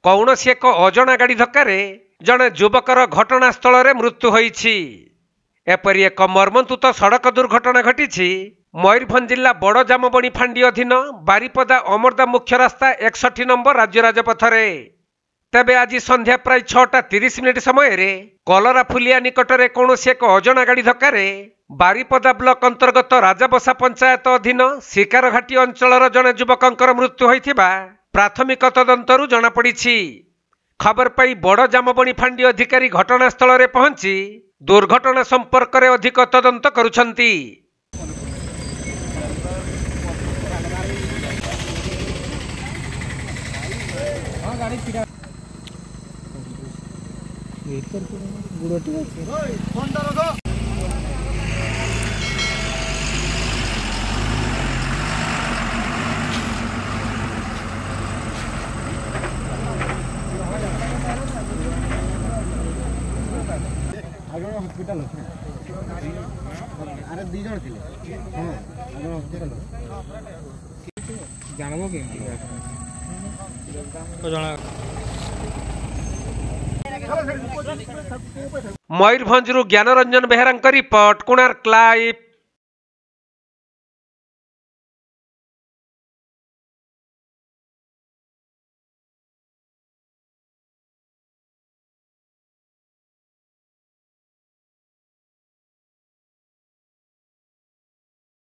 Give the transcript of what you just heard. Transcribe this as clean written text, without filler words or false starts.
कौनसी एक अजणा गाड़ी धक्कार जड़े युवकर घटनास्थल में मृत्यु होईछि। एपरी एक मर्मन्तुत सड़क दुर्घटना घटी मयूरभंज जिला बड़ जामबणी फांडी अधीन बारिपदा अमरदा मुख्य रास्ता 61 नंबर राज्य राजपथ में। तेबे आज संध्या प्राय 6:30 समय कलरा फुलिया निकटरे कौनसी एक अजणा गाड़ी धक्कार बारिपदा ब्लॉक अंतर्गत राजाबसा पंचायत अधीन शिकारघाटी अंचलर जड़े युवकर मृत्यु होइथिबा प्राथमिक तदंतरू जनापड़ी। खबर पाई बड़ जामबणी फांडी अधिकारी घटनास्थल में पहुंची दुर्घटना संपर्क में अधिक तदंत करुछंती। हॉस्पिटल अरे दी जण थिले हां आगे हॉस्पिटल जानबो के तो जणा। Mayurbhanj Gyanranjan Behera report, Konark live.